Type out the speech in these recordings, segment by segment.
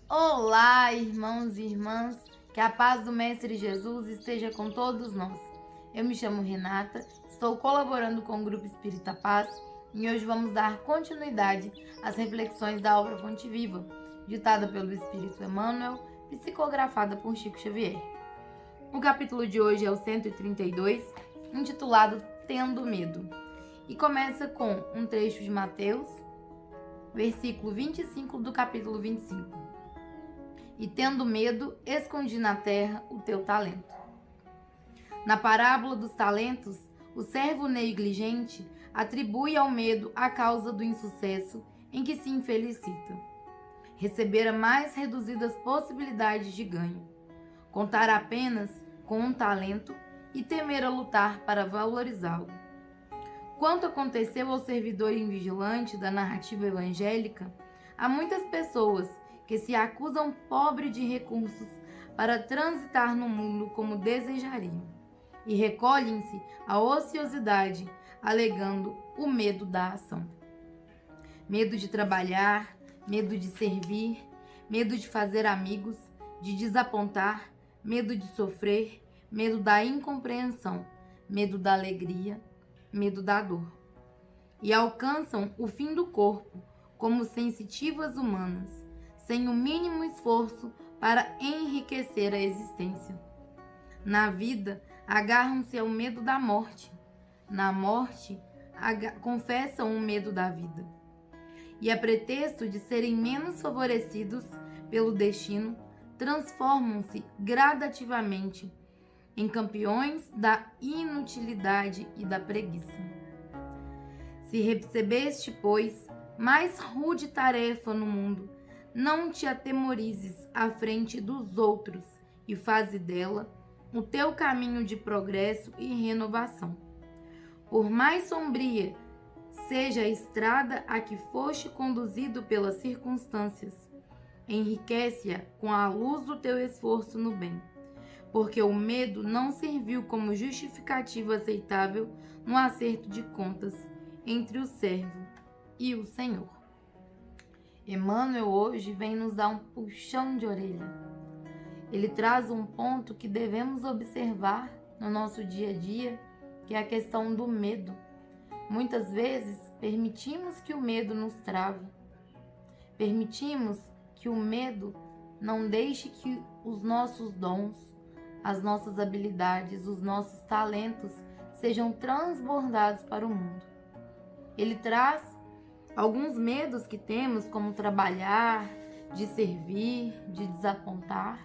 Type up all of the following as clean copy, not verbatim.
Olá, irmãos e irmãs, que a paz do Mestre Jesus esteja com todos nós. Eu me chamo Renata, estou colaborando com o Grupo Espírita Paz e hoje vamos dar continuidade às reflexões da obra Fonte Viva, ditada pelo Espírito Emmanuel, psicografada por Chico Xavier. O capítulo de hoje é o 132, intitulado Tendo Medo, e começa com um trecho de Mateus, versículo 25 do capítulo 25. E tendo medo, escondi na terra o teu talento. Na parábola dos talentos, o servo negligente atribui ao medo a causa do insucesso em que se infelicita. Recebera mais reduzidas possibilidades de ganho. Contar apenas com um talento e temer a lutar para valorizá-lo. Quanto aconteceu ao servidor invigilante da narrativa evangélica, há muitas pessoas que se acusam pobre de recursos para transitar no mundo como desejariam e recolhem-se à ociosidade, alegando o medo da ação. Medo de trabalhar, medo de servir, medo de fazer amigos, de desapontar, medo de sofrer, medo da incompreensão, medo da alegria, medo da dor. E alcançam o fim do corpo como sensitivas humanas, sem o mínimo esforço para enriquecer a existência. Na vida, agarram-se ao medo da morte. Na morte, confessam o medo da vida. E a pretexto de serem menos favorecidos pelo destino, transformam-se gradativamente em campeões da inutilidade e da preguiça. Se recebeste, pois, mais rude tarefa no mundo, não te atemorizes à frente dos outros e faze dela o teu caminho de progresso e renovação. Por mais sombria seja a estrada a que foste conduzido pelas circunstâncias, enriquece-a com a luz do teu esforço no bem, porque o medo não serviu como justificativa aceitável no acerto de contas entre o servo e o Senhor. Emmanuel hoje vem nos dar um puxão de orelha. Ele traz um ponto que devemos observar no nosso dia a dia, que é a questão do medo. Muitas vezes permitimos que o medo nos trave. Permitimos que o medo não deixe que os nossos dons, as nossas habilidades, os nossos talentos sejam transbordados para o mundo. Ele traz alguns medos que temos, como trabalhar, de servir, de desapontar.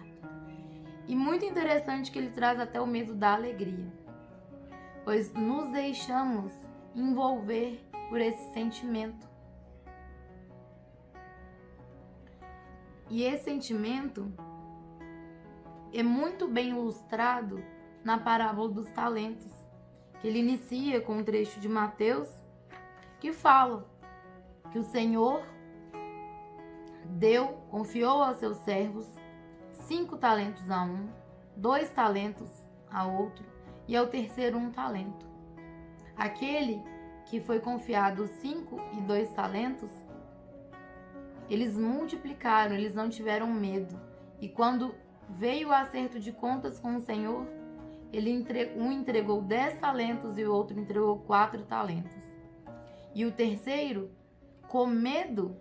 E muito interessante que ele traz até o medo da alegria, pois nos deixamos envolver por esse sentimento. E esse sentimento é muito bem ilustrado na parábola dos talentos, que ele inicia com um trecho de Mateus que fala que o Senhor confiou aos seus servos 5 talentos a um, 2 talentos a outro e ao terceiro 1 talento. Aquele que foi confiado 5 e 2 talentos, eles multiplicaram, eles não tiveram medo. E quando veio o acerto de contas com o Senhor, um entregou 10 talentos e o outro entregou 4 talentos. E o terceiro, com medo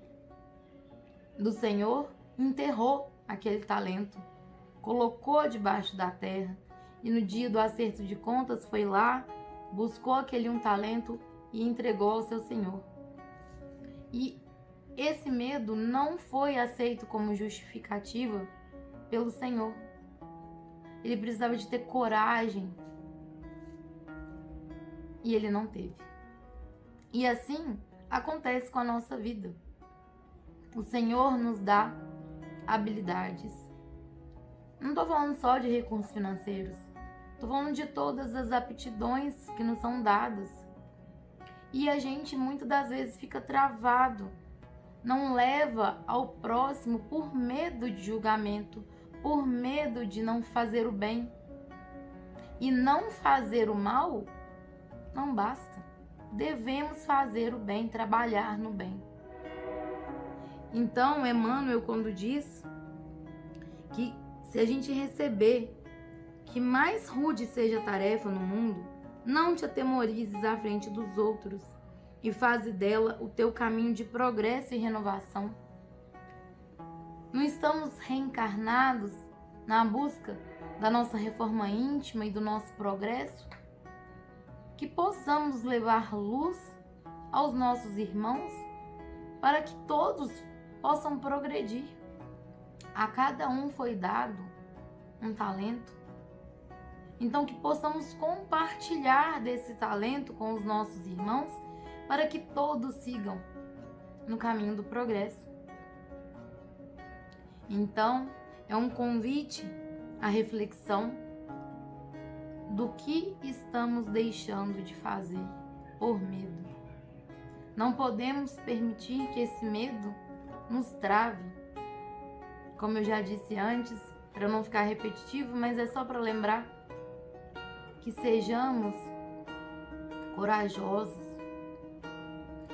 do Senhor, enterrou aquele talento, colocou debaixo da terra e no dia do acerto de contas foi lá, buscou aquele 1 talento e entregou ao seu Senhor. E esse medo não foi aceito como justificativa pelo Senhor. Ele precisava de ter coragem e ele não teve. E assim acontece com a nossa vida. O Senhor nos dá habilidades. Não estou falando só de recursos financeiros. Estou falando de todas as aptidões que nos são dadas. E a gente muitas das vezes fica travado. Não leva ao próximo por medo de julgamento, por medo de não fazer o bem. E não fazer o mal não basta. devemos fazer o bem, trabalhar no bem. Então, Emmanuel, quando diz que se a gente receber que mais rude seja a tarefa no mundo, não te atemorizes à frente dos outros e faze dela o teu caminho de progresso e renovação. Não estamos reencarnados na busca da nossa reforma íntima e do nosso progresso? Que possamos levar luz aos nossos irmãos para que todos possam progredir. A cada um foi dado um talento. Então, que possamos compartilhar desse talento com os nossos irmãos para que todos sigam no caminho do progresso. Então, é um convite à reflexão do que estamos deixando de fazer por medo. Não podemos permitir que esse medo nos trave. Como eu já disse antes, para não ficar repetitivo, mas é só para lembrar que sejamos corajosos,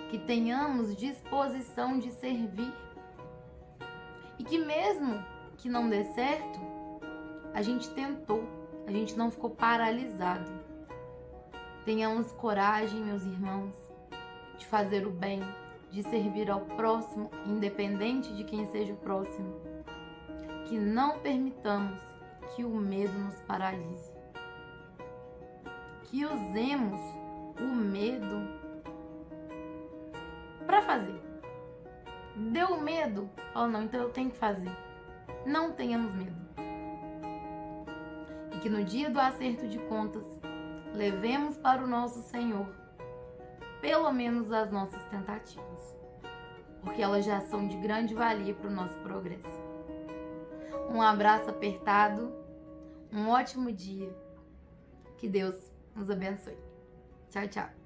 que tenhamos disposição de servir e que mesmo que não dê certo, a gente tentou, a gente não ficou paralisado. Tenhamos coragem, meus irmãos, de fazer o bem, de servir ao próximo, independente de quem seja o próximo. Que não permitamos que o medo nos paralise. Que usemos o medo para fazer. Deu medo? Oh não, então eu tenho que fazer. Não tenhamos medo. E que no dia do acerto de contas, levemos para o nosso Senhor pelo menos as nossas tentativas, porque elas já são de grande valia para o nosso progresso. Um abraço apertado, um ótimo dia. Que Deus nos abençoe. Tchau, tchau.